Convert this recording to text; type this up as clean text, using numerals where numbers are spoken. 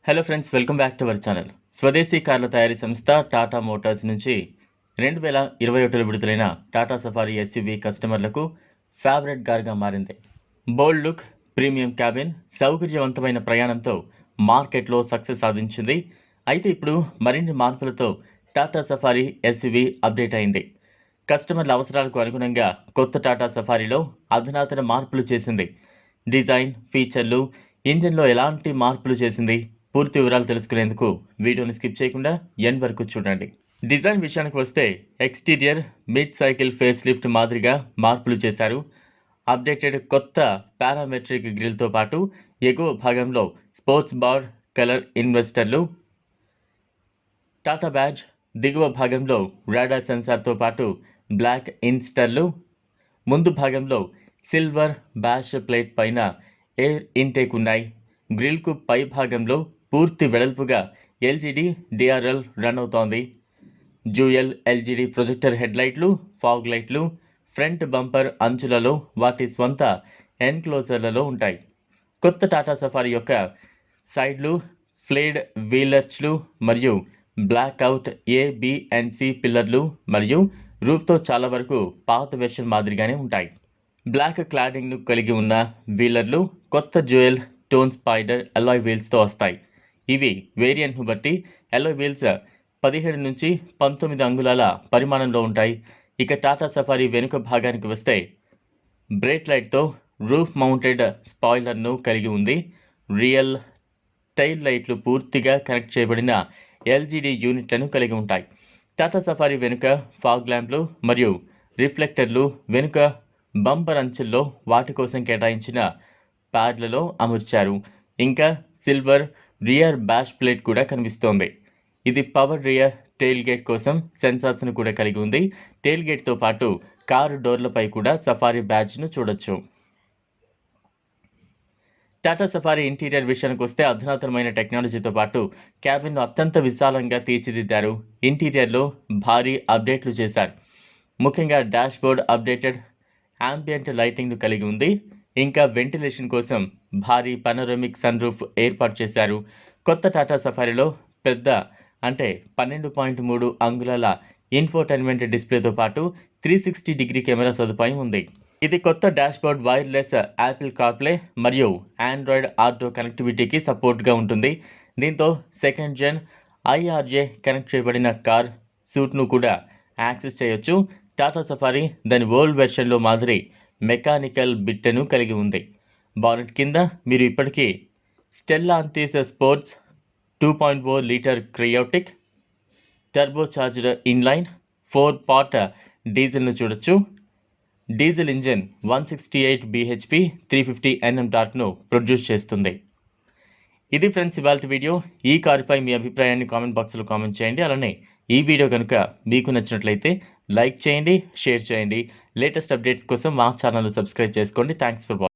Hello friends, welcome back to our channel. స్వదేశీ కార్ల తయారీ సంస్థ టాటా మోటార్స్ నుంచి 2021లో విడుదలైన టాటా సఫారీ ఎస్యూవీ కస్టమర్లకు ఫేవరెట్ కార్గా మారింది. బోల్డ్ లుక్, ప్రీమియం క్యాబిన్, సౌకర్యవంతమైన ప్రయాణంతో మార్కెట్లో సక్సెస్ సాధించింది. అయితే ఇప్పుడు మరిన్ని మార్పులతో టాటా సఫారీ ఎస్యూవీ అప్డేట్ అయింది. కస్టమర్ల అవసరాలకు అనుగుణంగా కొత్త టాటా సఫారీలో అధునాతన మార్పులు చేసింది. డిజైన్, ఫీచర్లు, ఇంజిన్లో ఎలాంటి మార్పులు చేసింది, పూర్తి వివరాలు తెలుసుకునేందుకు వీడియోని స్కిప్ చేయకుండా ఎండ్ వరకు చూడండి. డిజైన్ విషయానికి వస్తే exterior mid cycle face lift మాదిరిగా మార్పులు చేశారు. అప్డేటెడ్ కొత్త పారామెట్రిక్ గ్రిల్తో పాటు ఎగువ భాగంలో స్పోర్ట్స్ బార్ కలర్ ఇన్వెస్టర్లు, టాటా బ్యాడ్జ్, దిగువ భాగంలో రాడార్ సెన్సార్తో పాటు బ్లాక్ ఇన్స్టర్లు, ముందు భాగంలో సిల్వర్ బ్యాష్ ప్లేట్ పైన ఎయిర్ ఇంటేక్ ఉన్నాయి. గ్రిల్కు పై భాగంలో పూర్తి వెడల్పుగా ఎల్జీడీ డిఆర్ఎల్ రన్ అవుతోంది. డ్యూయల్ ఎల్జీడీ ప్రొజెక్టర్ హెడ్లైట్లు, ఫాగ్ లైట్లు ఫ్రంట్ బంపర్ అంచులలో వాటి స్వంత ఎన్క్లోజర్లలో ఉంటాయి. కొత్త టాటా సఫారీ యొక్క సైడ్లు ఫ్లేడ్ వీలర్చ్లు మరియు black out A, B and C పిల్లర్లు మరియు రూఫ్తో చాలా వరకు పాత వెర్షన్ మాదిరిగానే ఉంటాయి. బ్లాక్ క్లాడింగ్ను కలిగి ఉన్న వీలర్లు కొత్త డ్యూయల్ టోన్ స్పైడర్ అలాయ్ వీల్స్తో వస్తాయి. ఇవి వేరియంట్ను బట్టి అలాయ్ వీల్స్ 17 నుంచి 19 అంగుళాల పరిమాణంలో ఉంటాయి. ఇక టాటా సఫారీ వెనుక భాగానికి వస్తే బ్రేక్ లైట్తో రూఫ్ మౌంటెడ్ స్పాయిలర్ను కలిగి ఉంది. రియల్ టైల్ లైట్లు పూర్తిగా కనెక్ట్ చేయబడిన ఎల్జీడీ యూనిట్లను కలిగి ఉంటాయి. టాటా సఫారీ వెనుక ఫాగ్ ల్యాంప్లు మరియు రిఫ్లెక్టర్లు వెనుక బంపర్ అంచుల్లో వాటి కోసం కేటాయించిన ప్యాడ్లలో అమర్చారు. ఇంకా సిల్వర్ రియర్ బ్యాష్ ప్లేట్ కూడా కనిపిస్తోంది. ఇది పవర్ రియర్ టెయిల్ గేట్ కోసం సెన్సార్స్ను కూడా కలిగి ఉంది. టెయిల్ గేట్తో పాటు కారు డోర్లపై కూడా సఫారీ బ్యాడ్జ్ను చూడొచ్చు. టాటా సఫారీ ఇంటీరియర్ విషయానికి వస్తే అధునాతనమైన టెక్నాలజీతో పాటు క్యాబిన్ను అత్యంత విశాలంగా తీర్చిదిద్దారు. ఇంటీరియర్లో భారీ అప్డేట్లు చేశారు. ముఖ్యంగా డాష్ బోర్డ్ అప్డేటెడ్ యాంబియంట్ లైటింగ్ను కలిగి ఉంది. ఇంకా వెంటిలేషన్ కోసం భారీ పనోరమిక్ సన్ రూఫ్ ఏర్పాటు చేశారు. కొత్త టాటా సఫారీలో పెద్ద 12.3 అంగుళాల ఇన్ఫోటైన్మెంట్ డిస్ప్లేతో పాటు 360 డిగ్రీ కెమెరా సదుపాయం ఉంది. ఇది కొత్త dashboard wireless Apple CarPlay మరియు ఆండ్రాయిడ్ ఆటో కనెక్టివిటీకి సపోర్ట్గా ఉంటుంది. దీంతో సెకండ్ జెన్ ఐఆర్జే కనెక్ట్ చేయబడిన కార్ సూట్ను కూడా యాక్సెస్ చేయొచ్చు. టాటా సఫారీ దాని ఓల్డ్ వెర్షన్లో మాదిరి మెకానికల్ బిట్టను కలిగి ఉంది. బానెట్ కింద మీరు ఇప్పటికీ స్టెల్లాంటిస్ స్పోర్ట్స్ 2.4 litre Kryotec turbocharged inline 4 pot డీజిల్ను చూడొచ్చు. డీజిల్ ఇంజిన్ 168 bhp 350 Nm టార్క్ను ప్రొడ్యూస్ చేస్తుంది. ఇది ఫ్రెండ్స్ ఇవాల్టి వీడియో. ఈ కారుపై మీ అభిప్రాయాన్ని కామెంట్ బాక్స్లో కామెంట్ చేయండి. అలానే ఈ వీడియో కనుక మీకు నచ్చినట్లయితే లైక్ చేయండి, షేర్ చేయండి. లేటెస్ట్ అప్డేట్స్ కోసం మా ఛానల్ను సబ్స్క్రైబ్ చేసుకోండి. Thanks for watching.